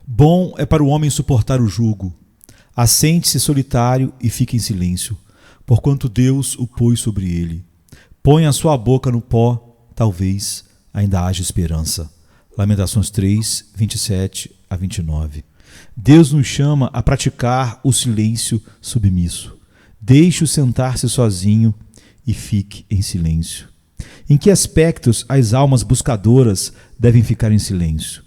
Bom é para o homem suportar o jugo. Assente-se solitário e fique em silêncio, porquanto Deus o pôs sobre ele. Põe a sua boca no pó, talvez ainda haja esperança. Lamentações 3, 27 a 29. Deus nos chama a praticar o silêncio submisso. Deixe-o sentar-se sozinho e fique em silêncio. Em que aspectos as almas buscadoras devem ficar em silêncio?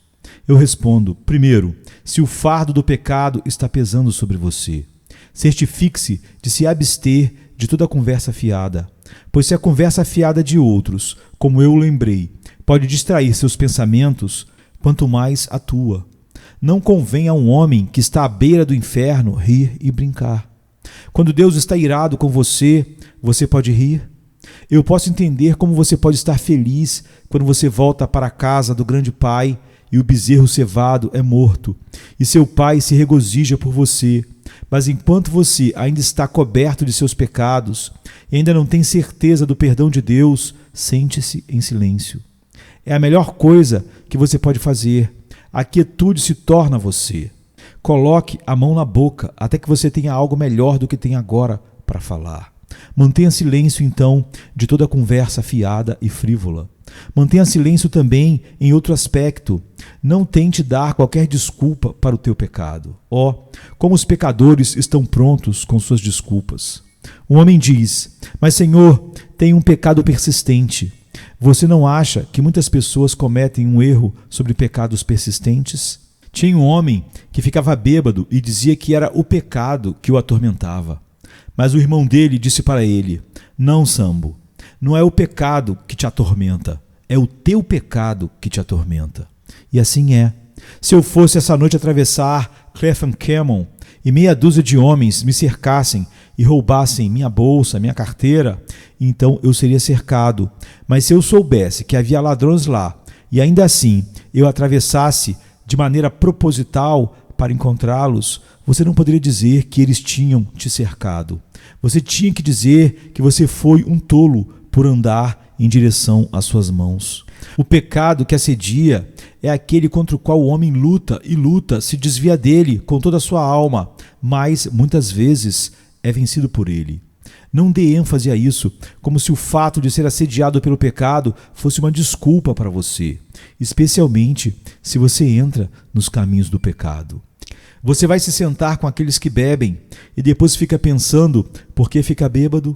Eu respondo: primeiro, se o fardo do pecado está pesando sobre você. Certifique-se de se abster de toda conversa fiada, pois se a conversa fiada de outros, como eu lembrei, pode distrair seus pensamentos, quanto mais a tua. Não convém a um homem que está à beira do inferno rir e brincar. Quando Deus está irado com você, você pode rir? Eu posso entender como você pode estar feliz quando você volta para a casa do grande pai e o bezerro cevado é morto, e seu pai se regozija por você. Mas enquanto você ainda está coberto de seus pecados e ainda não tem certeza do perdão de Deus, sente-se em silêncio. É a melhor coisa que você pode fazer. A quietude se torna você. Coloque a mão na boca até que você tenha algo melhor do que tem agora para falar. Mantenha silêncio, então, de toda conversa fiada e frívola. Mantenha silêncio também em outro aspecto. Não tente dar qualquer desculpa para o teu pecado. Como os pecadores estão prontos com suas desculpas. Um homem diz: mas Senhor, tenho um pecado persistente. Você não acha que muitas pessoas cometem um erro sobre pecados persistentes? Tinha um homem que ficava bêbado e dizia que era o pecado que o atormentava. Mas o irmão dele disse para ele: não, Sambo, não é o pecado que te atormenta, é o teu pecado que te atormenta. E assim é. Se eu fosse essa noite atravessar Clapham Common e meia dúzia de homens me cercassem e roubassem minha bolsa, minha carteira, então eu seria cercado. Mas se eu soubesse que havia ladrões lá e ainda assim eu atravessasse de maneira proposital para encontrá-los, você não poderia dizer que eles tinham te cercado. Você tinha que dizer que você foi um tolo por andar em direção às suas mãos. O pecado que assedia é aquele contra o qual o homem luta e luta, se desvia dele com toda a sua alma, mas muitas vezes é vencido por ele. Não dê ênfase a isso, como se o fato de ser assediado pelo pecado fosse uma desculpa para você, especialmente se você entra nos caminhos do pecado. Você vai se sentar com aqueles que bebem e depois fica pensando por que fica bêbado?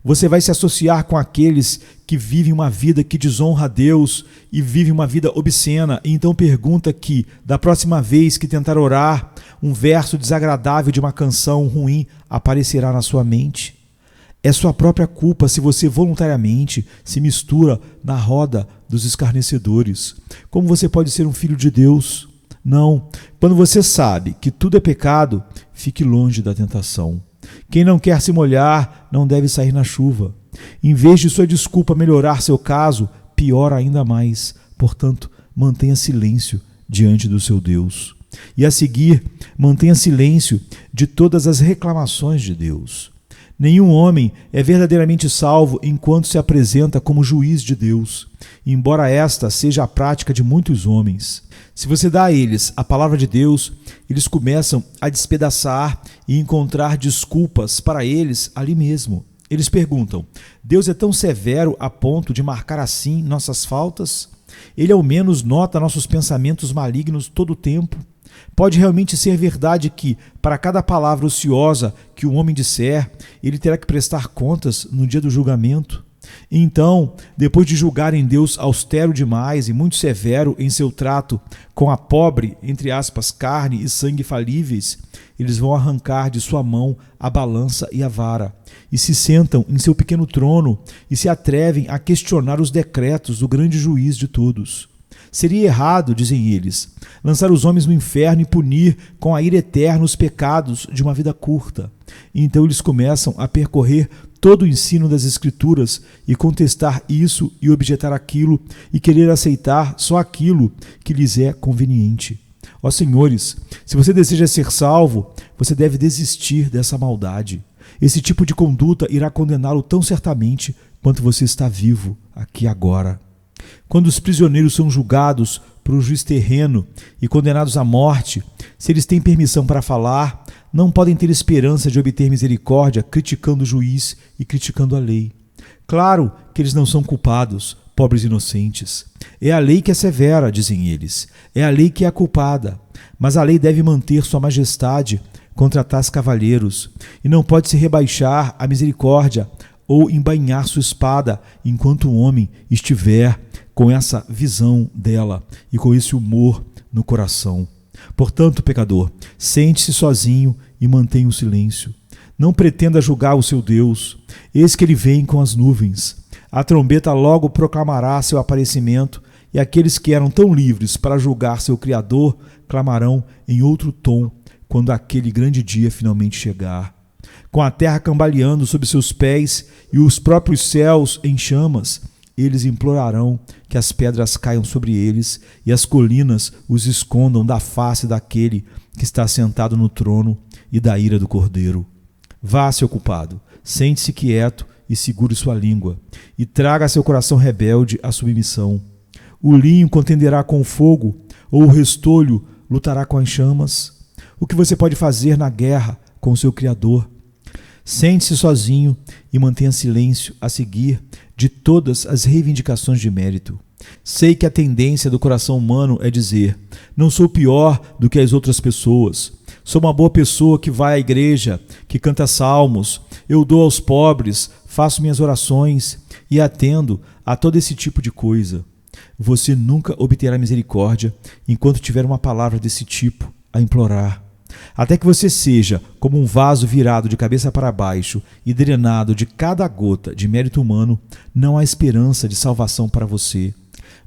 Você vai se associar com aqueles que vivem uma vida que desonra a Deus e vivem uma vida obscena e então pergunta que, da próxima vez que tentar orar, um verso desagradável de uma canção ruim aparecerá na sua mente? É sua própria culpa se você voluntariamente se mistura na roda dos escarnecedores. Como você pode ser um filho de Deus? Não. Quando você sabe que tudo é pecado, fique longe da tentação. Quem não quer se molhar não deve sair na chuva. Em vez de sua desculpa melhorar seu caso, piora ainda mais. Portanto, mantenha silêncio diante do seu Deus. E a seguir, mantenha silêncio de todas as reclamações de Deus. Nenhum homem é verdadeiramente salvo enquanto se apresenta como juiz de Deus, embora esta seja a prática de muitos homens. Se você dá a eles a palavra de Deus, eles começam a despedaçar e encontrar desculpas para eles ali mesmo. Eles perguntam: Deus é tão severo a ponto de marcar assim nossas faltas? Ele ao menos nota nossos pensamentos malignos todo o tempo? Pode realmente ser verdade que, para cada palavra ociosa que um homem disser, ele terá que prestar contas no dia do julgamento? Então, depois de julgarem Deus austero demais e muito severo em seu trato com a pobre, entre aspas, carne e sangue falíveis, eles vão arrancar de sua mão a balança e a vara, e se sentam em seu pequeno trono e se atrevem a questionar os decretos do grande juiz de todos. Seria errado, dizem eles, lançar os homens no inferno e punir com a ira eterna os pecados de uma vida curta. E então eles começam a percorrer todo o ensino das Escrituras e contestar isso e objetar aquilo e querer aceitar só aquilo que lhes é conveniente. Ó senhores, se você deseja ser salvo, você deve desistir dessa maldade. Esse tipo de conduta irá condená-lo tão certamente quanto você está vivo aqui agora. Quando os prisioneiros são julgados por um juiz terreno e condenados à morte, se eles têm permissão para falar, não podem ter esperança de obter misericórdia criticando o juiz e criticando a lei. Claro que eles não são culpados, pobres inocentes. É a lei que é severa, dizem eles. É a lei que é a culpada. Mas a lei deve manter sua majestade contra tais cavalheiros e não pode se rebaixar à misericórdia ou embainhar sua espada enquanto o homem estiver com essa visão dela e com esse humor no coração. Portanto, pecador, sente-se sozinho e mantenha o silêncio. Não pretenda julgar o seu Deus. Eis que ele vem com as nuvens. A trombeta logo proclamará seu aparecimento, e aqueles que eram tão livres para julgar seu Criador clamarão em outro tom quando aquele grande dia finalmente chegar. Com a terra cambaleando sob seus pés e os próprios céus em chamas, eles implorarão que as pedras caiam sobre eles e as colinas os escondam da face daquele que está sentado no trono e da ira do Cordeiro. Vá, seu culpado, sente-se quieto e segure sua língua, e traga a seu coração rebelde a submissão. O linho contenderá com o fogo, ou o restolho lutará com as chamas? O que você pode fazer na guerra com o seu Criador? Sente-se sozinho e mantenha silêncio a seguir de todas as reivindicações de mérito. Sei que a tendência do coração humano é dizer: não sou pior do que as outras pessoas. Sou uma boa pessoa que vai à igreja, que canta salmos, eu dou aos pobres, faço minhas orações e atendo a todo esse tipo de coisa. Você nunca obterá misericórdia enquanto tiver uma palavra desse tipo a implorar. Até que você seja como um vaso virado de cabeça para baixo e drenado de cada gota de mérito humano, não há esperança de salvação para você.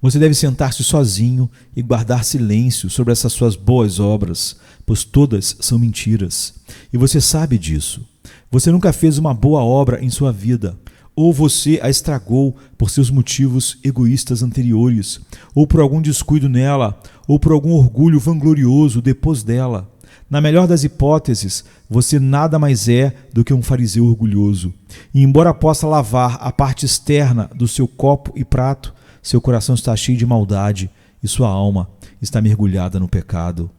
Você deve sentar-se sozinho e guardar silêncio sobre essas suas boas obras, pois todas são mentiras. E você sabe disso. Você nunca fez uma boa obra em sua vida, ou você a estragou por seus motivos egoístas anteriores, ou por algum descuido nela, ou por algum orgulho vanglorioso depois dela. Na melhor das hipóteses, você nada mais é do que um fariseu orgulhoso. E embora possa lavar a parte externa do seu copo e prato, seu coração está cheio de maldade e sua alma está mergulhada no pecado.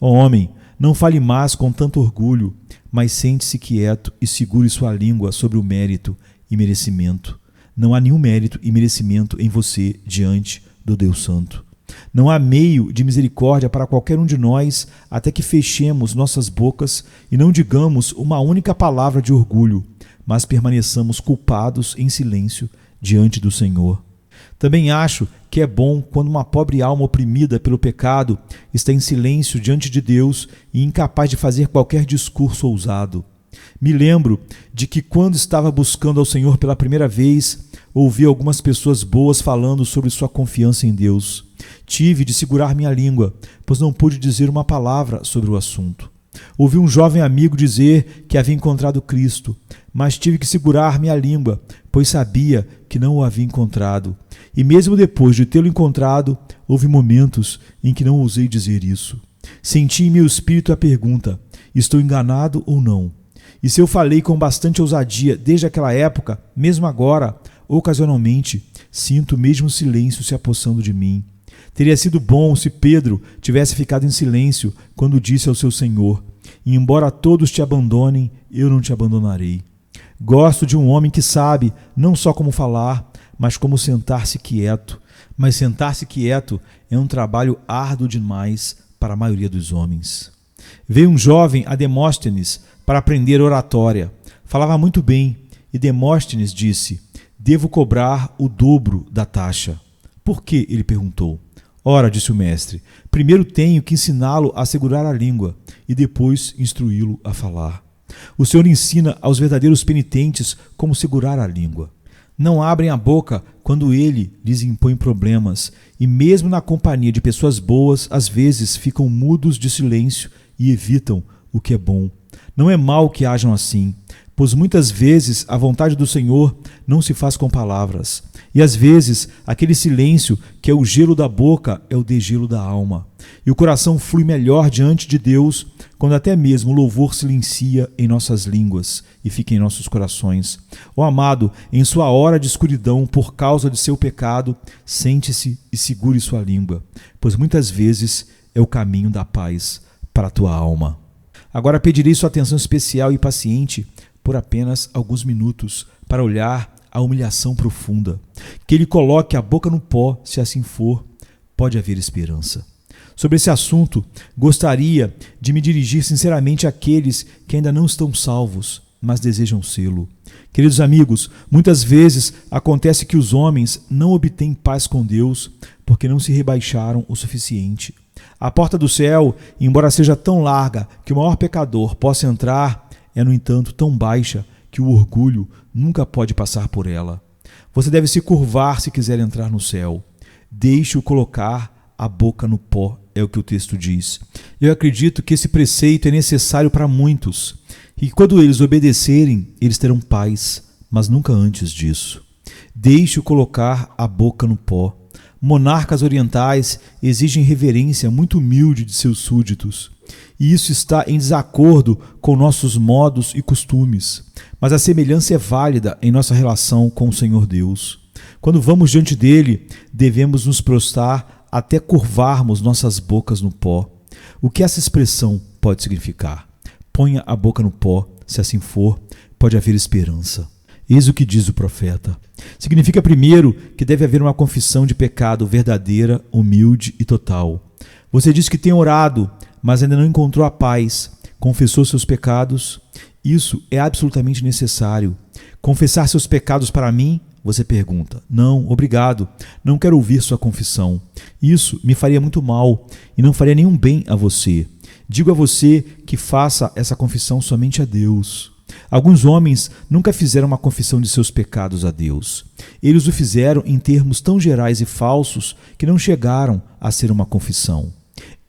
Ó homem, não fale mais com tanto orgulho, mas sente-se quieto e segure sua língua sobre o mérito e merecimento. Não há nenhum mérito e merecimento em você diante do Deus Santo. Não há meio de misericórdia para qualquer um de nós até que fechemos nossas bocas e não digamos uma única palavra de orgulho, mas permaneçamos culpados em silêncio diante do Senhor. Também acho que é bom quando uma pobre alma oprimida pelo pecado está em silêncio diante de Deus e incapaz de fazer qualquer discurso ousado. Me lembro de que quando estava buscando ao Senhor pela primeira vez, ouvi algumas pessoas boas falando sobre sua confiança em Deus. Tive de segurar minha língua, pois não pude dizer uma palavra sobre o assunto. Ouvi um jovem amigo dizer que havia encontrado Cristo, mas tive que segurar minha língua, pois sabia que não o havia encontrado. E mesmo depois de tê-lo encontrado, houve momentos em que não ousei dizer isso. Senti em meu espírito a pergunta: estou enganado ou não? E se eu falei com bastante ousadia desde aquela época, mesmo agora, ocasionalmente, sinto o mesmo silêncio se apossando de mim. Teria sido bom se Pedro tivesse ficado em silêncio quando disse ao seu Senhor: e embora todos te abandonem, eu não te abandonarei. Gosto de um homem que sabe não só como falar, mas como sentar-se quieto. Mas sentar-se quieto é um trabalho árduo demais para a maioria dos homens. Veio um jovem a Demóstenes para aprender oratória. Falava muito bem, e Demóstenes disse: devo cobrar o dobro da taxa. Por quê? Ele perguntou. Ora, disse o mestre, primeiro tenho que ensiná-lo a segurar a língua e depois instruí-lo a falar. O Senhor ensina aos verdadeiros penitentes como segurar a língua. Não abrem a boca quando ele lhes impõe problemas, e mesmo na companhia de pessoas boas, às vezes ficam mudos de silêncio e evitam o que é bom. Não é mal que hajam assim, pois muitas vezes a vontade do Senhor não se faz com palavras. E às vezes aquele silêncio que é o gelo da boca é o degelo da alma. E o coração flui melhor diante de Deus quando até mesmo o louvor silencia em nossas línguas e fica em nossos corações. Ó amado, em sua hora de escuridão por causa de seu pecado, sente-se e segure sua língua, pois muitas vezes é o caminho da paz para a tua alma. Agora pedirei sua atenção especial e paciente por apenas alguns minutos para olhar a humilhação profunda. Que ele coloque a boca no pó, se assim for, pode haver esperança. Sobre esse assunto, gostaria de me dirigir sinceramente àqueles que ainda não estão salvos, mas desejam sê-lo. Queridos amigos, muitas vezes acontece que os homens não obtêm paz com Deus porque não se rebaixaram o suficiente. A porta do céu, embora seja tão larga que o maior pecador possa entrar, é, no entanto, tão baixa que o orgulho nunca pode passar por ela. Você deve se curvar se quiser entrar no céu. Deixe-o colocar a boca no pó, é o que o texto diz. Eu acredito que esse preceito é necessário para muitos, e que quando eles obedecerem, eles terão paz, mas nunca antes disso. Deixe-o colocar a boca no pó. Monarcas orientais exigem reverência muito humilde de seus súditos, e isso está em desacordo com nossos modos e costumes. Mas a semelhança é válida em nossa relação com o Senhor Deus. Quando vamos diante dele, devemos nos prostrar até curvarmos nossas bocas no pó. O que essa expressão pode significar? Ponha a boca no pó, se assim for, pode haver esperança. Eis o que diz o profeta. Significa, primeiro, que deve haver uma confissão de pecado verdadeira, humilde e total. Você diz que tem orado, mas ainda não encontrou a paz. Confessou seus pecados? Isso é absolutamente necessário. Confessar seus pecados para mim? Você pergunta. Não, obrigado. Não quero ouvir sua confissão. Isso me faria muito mal e não faria nenhum bem a você. Digo a você que faça essa confissão somente a Deus. Alguns homens nunca fizeram uma confissão de seus pecados a Deus. Eles o fizeram em termos tão gerais e falsos que não chegaram a ser uma confissão.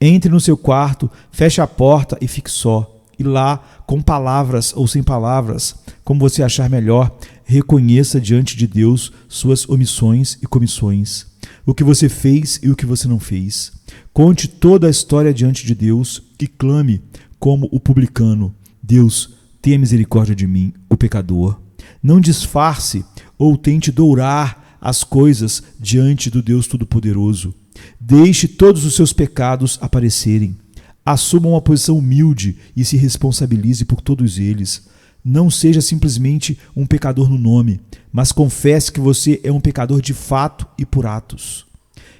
Entre no seu quarto, feche a porta e fique só. E lá, com palavras ou sem palavras, como você achar melhor, reconheça diante de Deus suas omissões e comissões, o que você fez e o que você não fez. Conte toda a história diante de Deus e clame como o publicano: Deus, tenha misericórdia de mim, o pecador. Não disfarce ou tente dourar as coisas diante do Deus Todo-Poderoso. Deixe todos os seus pecados aparecerem. Assuma uma posição humilde e se responsabilize por todos eles. Não seja simplesmente um pecador no nome, mas confesse que você é um pecador de fato e por atos.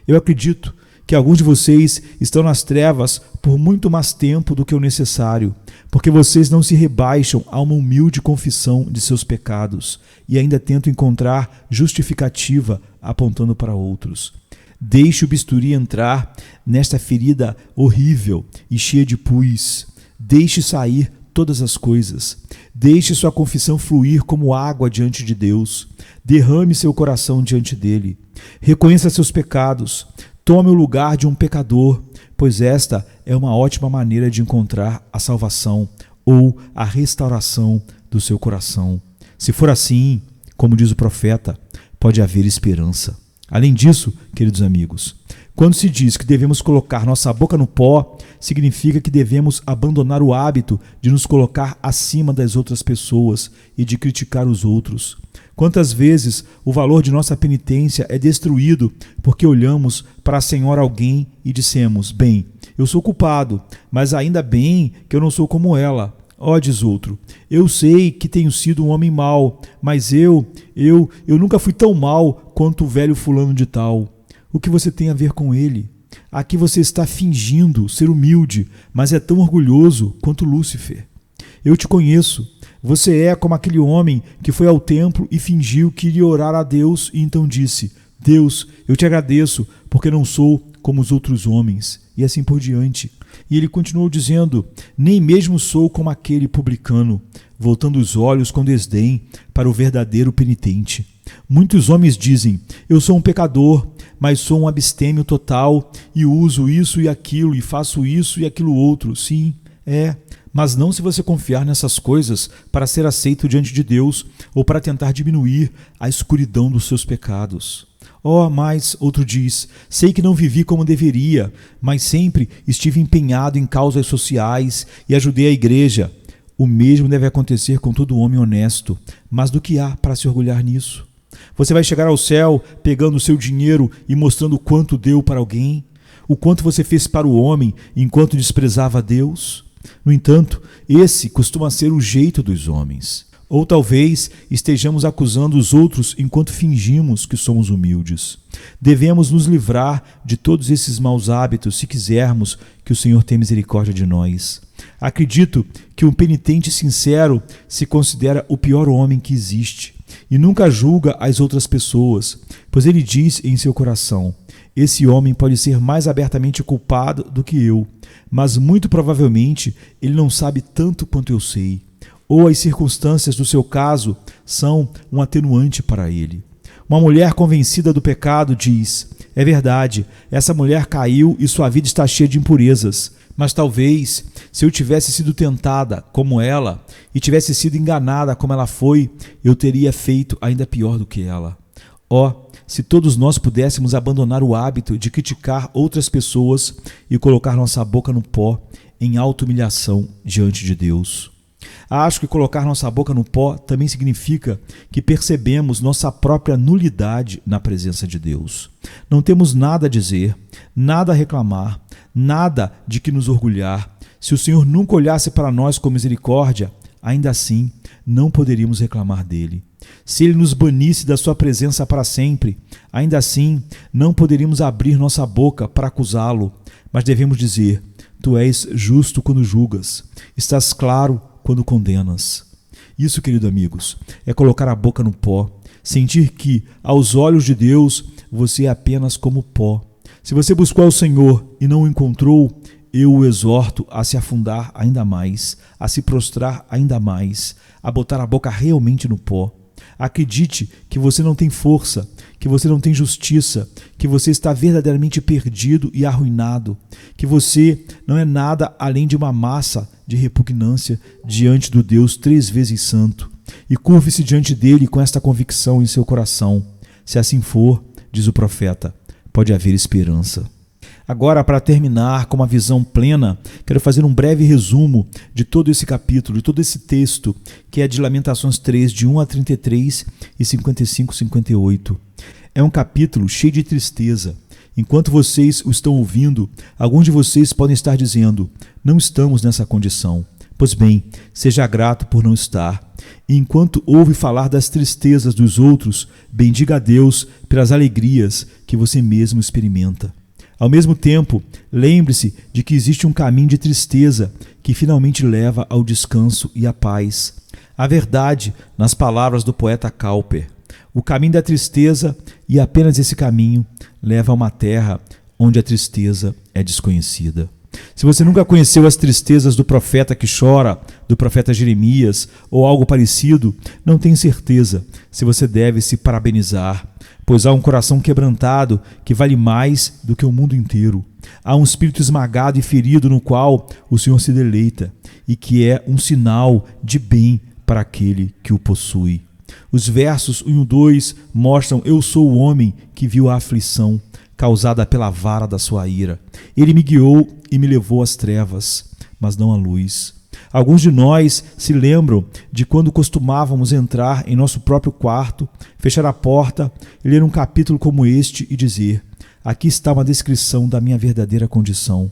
Eu acredito que alguns de vocês estão nas trevas por muito mais tempo do que o necessário, porque vocês não se rebaixam a uma humilde confissão de seus pecados e ainda tentam encontrar justificativa apontando para outros. Deixe o bisturi entrar nesta ferida horrível e cheia de pus. Deixe sair todas as coisas. Deixe sua confissão fluir como água diante de Deus. Derrame seu coração diante dele. Reconheça seus pecados. Tome o lugar de um pecador, pois esta é uma ótima maneira de encontrar a salvação ou a restauração do seu coração. Se for assim, como diz o profeta, pode haver esperança. Além disso, queridos amigos, quando se diz que devemos colocar nossa boca no pó, significa que devemos abandonar o hábito de nos colocar acima das outras pessoas e de criticar os outros. Quantas vezes o valor de nossa penitência é destruído porque olhamos para a senhora alguém e dissemos: bem, eu sou culpado, mas ainda bem que eu não sou como ela. Ó, diz outro, eu sei que tenho sido um homem mau, mas eu nunca fui tão mau quanto o velho fulano de tal. O que você tem a ver com ele? Aqui você está fingindo ser humilde, mas é tão orgulhoso quanto Lúcifer. Eu te conheço. Você é como aquele homem que foi ao templo e fingiu que iria orar a Deus e então disse: Deus, eu te agradeço porque não sou como os outros homens, e assim por diante. E ele continuou dizendo: nem mesmo sou como aquele publicano, voltando os olhos com desdém para o verdadeiro penitente. Muitos homens dizem: eu sou um pecador, mas sou um abstêmio total, e uso isso e aquilo, e faço isso e aquilo outro. Sim, mas não se você confiar nessas coisas para ser aceito diante de Deus ou para tentar diminuir a escuridão dos seus pecados. Mas, outro diz, sei que não vivi como deveria, mas sempre estive empenhado em causas sociais e ajudei a igreja. O mesmo deve acontecer com todo homem honesto, mas do que há para se orgulhar nisso? Você vai chegar ao céu pegando o seu dinheiro e mostrando o quanto deu para alguém? O quanto você fez para o homem enquanto desprezava a Deus? No entanto, esse costuma ser o jeito dos homens. Ou talvez estejamos acusando os outros enquanto fingimos que somos humildes. Devemos nos livrar de todos esses maus hábitos se quisermos que o Senhor tenha misericórdia de nós. Acredito que um penitente sincero se considera o pior homem que existe e nunca julga as outras pessoas, pois ele diz em seu coração: esse homem pode ser mais abertamente culpado do que eu, mas muito provavelmente ele não sabe tanto quanto eu sei. Ou as circunstâncias do seu caso são um atenuante para ele. Uma mulher convencida do pecado diz: é verdade, essa mulher caiu e sua vida está cheia de impurezas, mas talvez, se eu tivesse sido tentada como ela e tivesse sido enganada como ela foi, eu teria feito ainda pior do que ela. Se todos nós pudéssemos abandonar o hábito de criticar outras pessoas e colocar nossa boca no pó em auto-humilhação diante de Deus. Acho que colocar nossa boca no pó também significa que percebemos nossa própria nulidade na presença de Deus. Não temos nada a dizer, nada a reclamar, nada de que nos orgulhar. Se o Senhor nunca olhasse para nós com misericórdia, ainda assim não poderíamos reclamar dele. Se ele nos banisse da sua presença para sempre, ainda assim não poderíamos abrir nossa boca para acusá-lo, mas devemos dizer: tu és justo quando julgas, estás claro quando condenas. Isso, queridos amigos, é colocar a boca no pó, sentir que, aos olhos de Deus, você é apenas como pó. Se você buscou ao Senhor e não o encontrou, eu o exorto a se afundar ainda mais, a se prostrar ainda mais, a botar a boca realmente no pó. Acredite que você não tem força, que você não tem justiça, que você está verdadeiramente perdido e arruinado, que você não é nada além de uma massa de repugnância diante do Deus 3 vezes santo. E curve-se diante dele com esta convicção em seu coração. Se assim for, diz o profeta, pode haver esperança. Agora, para terminar com uma visão plena, quero fazer um breve resumo de todo esse capítulo, de todo esse texto, que é de Lamentações 3, de 1 a 33 e 55 a 58. É um capítulo cheio de tristeza. Enquanto vocês o estão ouvindo, alguns de vocês podem estar dizendo: não estamos nessa condição. Pois bem, seja grato por não estar. E enquanto ouve falar das tristezas dos outros, bendiga a Deus pelas alegrias que você mesmo experimenta. Ao mesmo tempo, lembre-se de que existe um caminho de tristeza que finalmente leva ao descanso e à paz. A verdade, nas palavras do poeta Cowper: o caminho da tristeza, e apenas esse caminho, leva a uma terra onde a tristeza é desconhecida. Se você nunca conheceu as tristezas do profeta que chora, do profeta Jeremias ou algo parecido, não tenho certeza se você deve se parabenizar, pois há um coração quebrantado que vale mais do que o mundo inteiro. Há um espírito esmagado e ferido no qual o Senhor se deleita e que é um sinal de bem para aquele que o possui. Os versos 1 e 2 mostram: eu sou o homem que viu a aflição causada pela vara da sua ira. Ele me guiou e me levou às trevas, mas não à luz. Alguns de nós se lembram de quando costumávamos entrar em nosso próprio quarto, fechar a porta, ler um capítulo como este e dizer: aqui está uma descrição da minha verdadeira condição.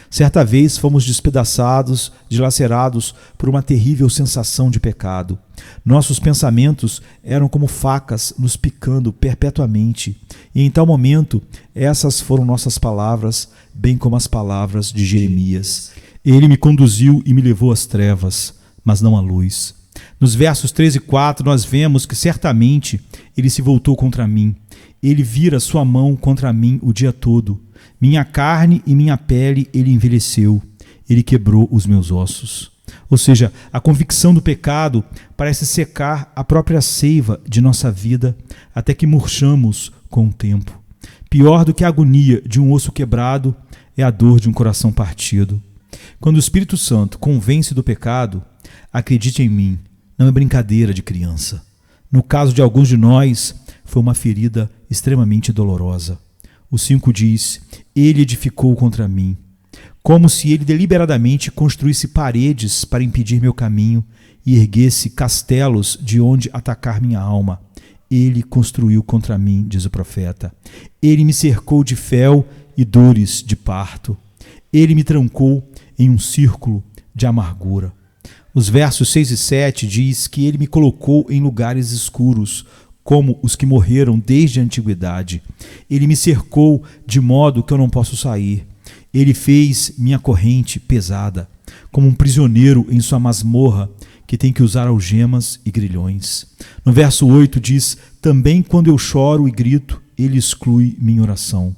Certa vez fomos despedaçados, dilacerados por uma terrível sensação de pecado. Nossos pensamentos eram como facas nos picando perpetuamente, e em tal momento essas foram nossas palavras, bem como as palavras de Jeremias. Ele me conduziu e me levou às trevas, mas não à luz. Nos versos 3 e 4 nós vemos que certamente ele se voltou contra mim. Ele vira sua mão contra mim o dia todo. Minha carne e minha pele ele envelheceu. Ele quebrou os meus ossos. Ou seja, a convicção do pecado parece secar a própria seiva de nossa vida até que murchamos com o tempo. Pior do que a agonia de um osso quebrado é a dor de um coração partido. Quando o Espírito Santo convence do pecado, acredite em mim, não é brincadeira de criança. No caso de alguns de nós, foi uma ferida extremamente dolorosa. O 5 diz: ele edificou contra mim, como se ele deliberadamente construísse paredes para impedir meu caminho e erguesse castelos de onde atacar minha alma. Ele construiu contra mim, diz o profeta. Ele me cercou de fel e dores de parto. Ele me trancou em um círculo de amargura. Os versos 6 e 7 diz que ele me colocou em lugares escuros, como os que morreram desde a antiguidade. Ele me cercou de modo que eu não posso sair. Ele fez minha corrente pesada, como um prisioneiro em sua masmorra, que tem que usar algemas e grilhões. No verso 8 diz: também quando eu choro e grito, ele exclui minha oração.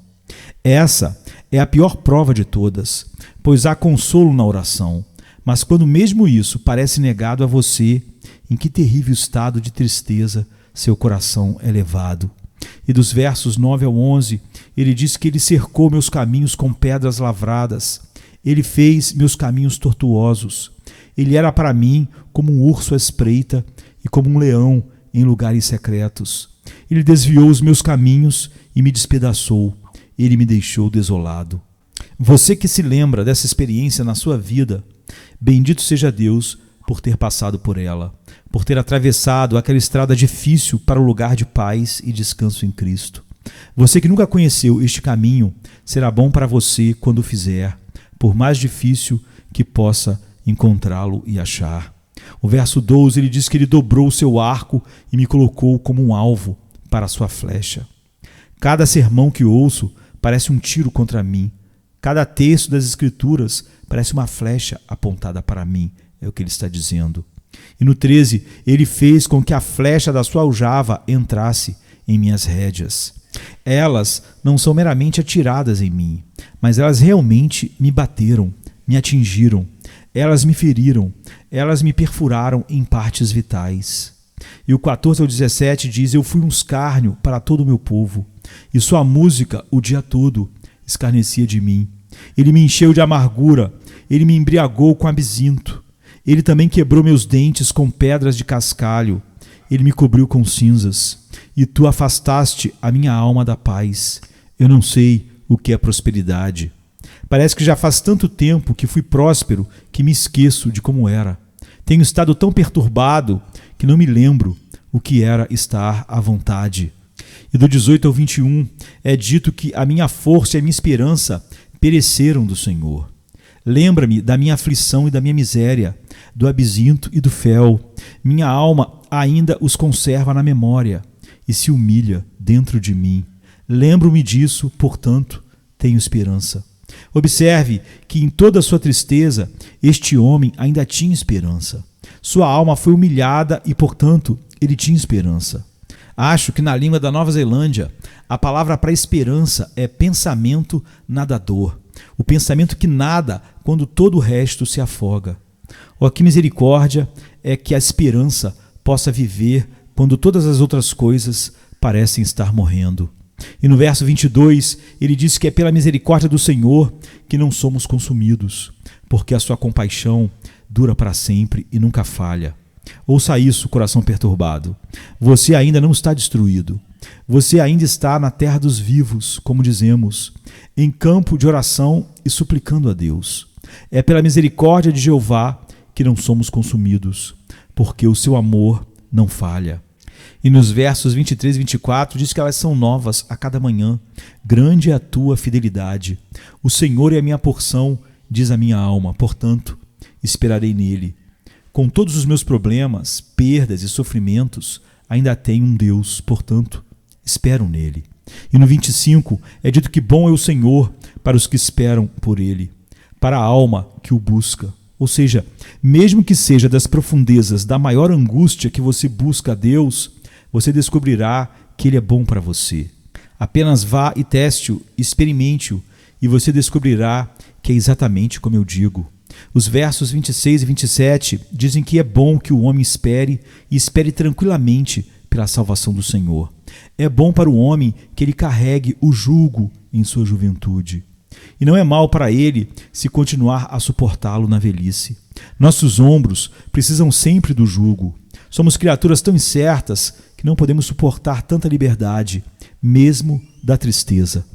Essa é a pior prova de todas, pois há consolo na oração. Mas quando mesmo isso parece negado a você, em que terrível estado de tristeza seu coração é levado. E dos versos 9 ao 11, ele diz que ele cercou meus caminhos com pedras lavradas. Ele fez meus caminhos tortuosos. Ele era para mim como um urso à espreita e como um leão em lugares secretos. Ele desviou os meus caminhos e me despedaçou. Ele me deixou desolado. Você que se lembra dessa experiência na sua vida, bendito seja Deus por ter passado por ela, por ter atravessado aquela estrada difícil para o lugar de paz e descanso em Cristo. Você que nunca conheceu este caminho, será bom para você quando o fizer, por mais difícil que possa encontrá-lo e achar. O verso 12, ele diz que ele dobrou o seu arco e me colocou como um alvo para a sua flecha. Cada sermão que ouço parece um tiro contra mim. Cada texto das Escrituras parece uma flecha apontada para mim, é o que ele está dizendo. E no 13, ele fez com que a flecha da sua aljava entrasse em minhas rédeas. Elas não são meramente atiradas em mim, mas elas realmente me bateram, me atingiram. Elas me feriram, elas me perfuraram em partes vitais. E o 14 ao 17 diz: eu fui um escárnio para todo o meu povo, e sua música o dia todo escarnecia de mim. Ele me encheu de amargura, ele me embriagou com absinto. Ele também quebrou meus dentes com pedras de cascalho. Ele me cobriu com cinzas. E tu afastaste a minha alma da paz. Eu não sei o que é prosperidade. Parece que já faz tanto tempo que fui próspero que me esqueço de como era. Tenho estado tão perturbado que não me lembro o que era estar à vontade. E do 18 ao 21 é dito que a minha força e a minha esperança pereceram do Senhor. Lembra-me da minha aflição e da minha miséria, do absinto e do fel. Minha alma ainda os conserva na memória e se humilha dentro de mim. Lembro-me disso, portanto, tenho esperança. Observe que em toda a sua tristeza, este homem ainda tinha esperança. Sua alma foi humilhada e, portanto, ele tinha esperança. Acho que na língua da Nova Zelândia, a palavra para esperança é pensamento nadador. O pensamento que nada quando todo o resto se afoga. Oh, que misericórdia é que a esperança possa viver quando todas as outras coisas parecem estar morrendo. E no verso 22, ele diz que é pela misericórdia do Senhor que não somos consumidos, porque a sua compaixão dura para sempre e nunca falha. Ouça isso, coração perturbado. Você ainda não está destruído. Você ainda está na terra dos vivos, como dizemos, em campo de oração e suplicando a Deus. É pela misericórdia de Jeová que não somos consumidos, porque o seu amor não falha. E nos versos 23 e 24 diz que elas são novas a cada manhã. Grande é a tua fidelidade. O Senhor é a minha porção, diz a minha alma, portanto, esperarei nele. Com todos os meus problemas, perdas e sofrimentos, ainda tenho um Deus, portanto, espero nele. E no 25 é dito que bom é o Senhor para os que esperam por ele, para a alma que o busca. Ou seja, mesmo que seja das profundezas da maior angústia que você busca a Deus, você descobrirá que ele é bom para você. Apenas vá e teste-o, experimente-o, e você descobrirá que é exatamente como eu digo. Os versos 26 e 27 dizem que é bom que o homem espere e espere tranquilamente pela salvação do Senhor. É bom para o homem que ele carregue o jugo em sua juventude. E não é mal para ele se continuar a suportá-lo na velhice. Nossos ombros precisam sempre do jugo. Somos criaturas tão incertas que não podemos suportar tanta liberdade, mesmo da tristeza.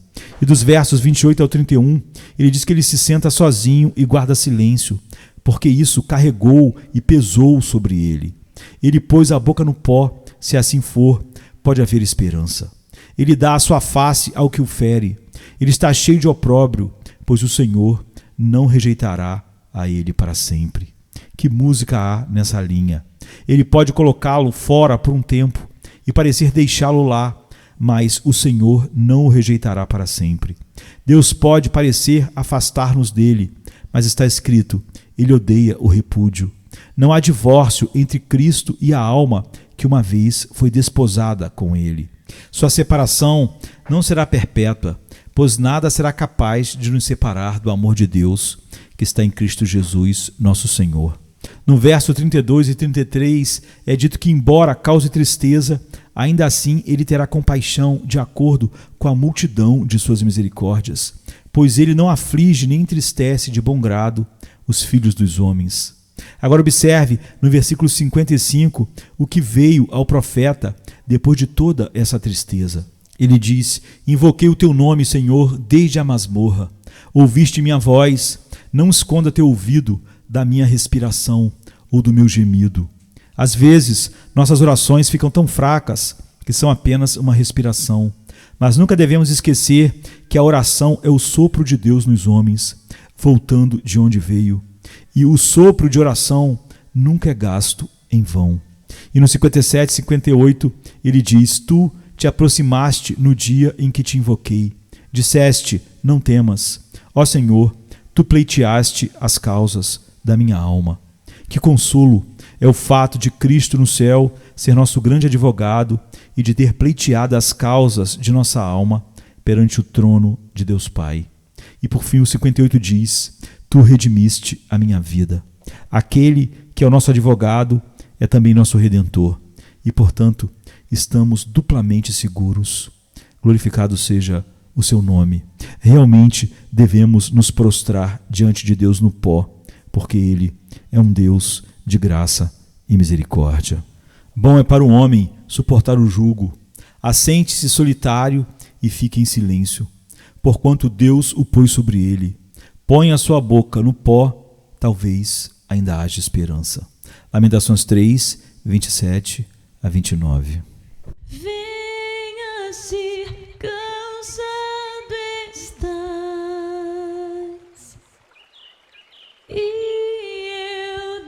E dos versos 28 ao 31, ele diz que ele se senta sozinho e guarda silêncio, porque isso carregou e pesou sobre ele. Ele pôs a boca no pó, se assim for, pode haver esperança. Ele dá a sua face ao que o fere. Ele está cheio de opróbrio, pois o Senhor não rejeitará a ele para sempre. Que música há nessa linha? Ele pode colocá-lo fora por um tempo e parecer deixá-lo lá, mas o Senhor não o rejeitará para sempre. Deus pode parecer afastar-nos dele, mas está escrito, ele odeia o repúdio. Não há divórcio entre Cristo e a alma que uma vez foi desposada com ele. Sua separação não será perpétua, pois nada será capaz de nos separar do amor de Deus que está em Cristo Jesus, nosso Senhor. No verso 32 e 33 é dito que, embora cause tristeza, ainda assim ele terá compaixão de acordo com a multidão de suas misericórdias, pois ele não aflige nem entristece de bom grado os filhos dos homens. Agora observe no versículo 55 o que veio ao profeta depois de toda essa tristeza. Ele diz: invoquei o teu nome, Senhor, desde a masmorra. Ouviste minha voz, não esconda teu ouvido da minha respiração ou do meu gemido. Às vezes, nossas orações ficam tão fracas que são apenas uma respiração. Mas nunca devemos esquecer que a oração é o sopro de Deus nos homens, voltando de onde veio. E o sopro de oração nunca é gasto em vão. E no 57, 58, ele diz: tu te aproximaste no dia em que te invoquei. Disseste: não temas. Ó Senhor, tu pleiteaste as causas da minha alma. Que consolo é o fato de Cristo no céu ser nosso grande advogado e de ter pleiteado as causas de nossa alma perante o trono de Deus Pai. E por fim o 58 diz: tu redimiste a minha vida. Aquele que é o nosso advogado é também nosso Redentor e, portanto, estamos duplamente seguros. Glorificado seja o seu nome. Realmente devemos nos prostrar diante de Deus no pó, porque Ele é um Deus de graça e misericórdia. Bom é para o homem suportar o jugo. Assente-se solitário e fique em silêncio, porquanto Deus o pôs sobre ele. Põe a sua boca no pó, talvez ainda haja esperança. Lamentações 3, 27 a 29. Venha se cansado estás, e eu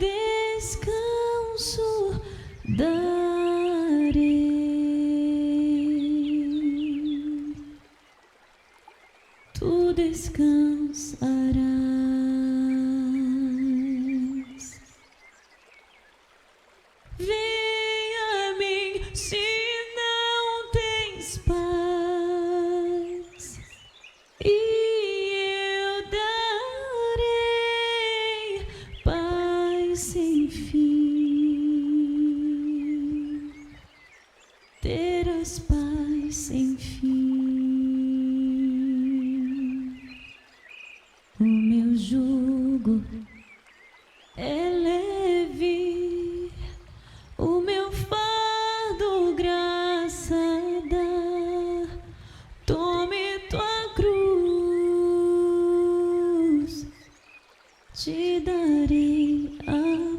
descanso darei. Tu descansarás. Venha a mim se não tens paz, e eu darei paz sem fim. Terás paz sem fim. O meu jugo é leve, o meu fardo graça dá. Tome tua cruz, te darei a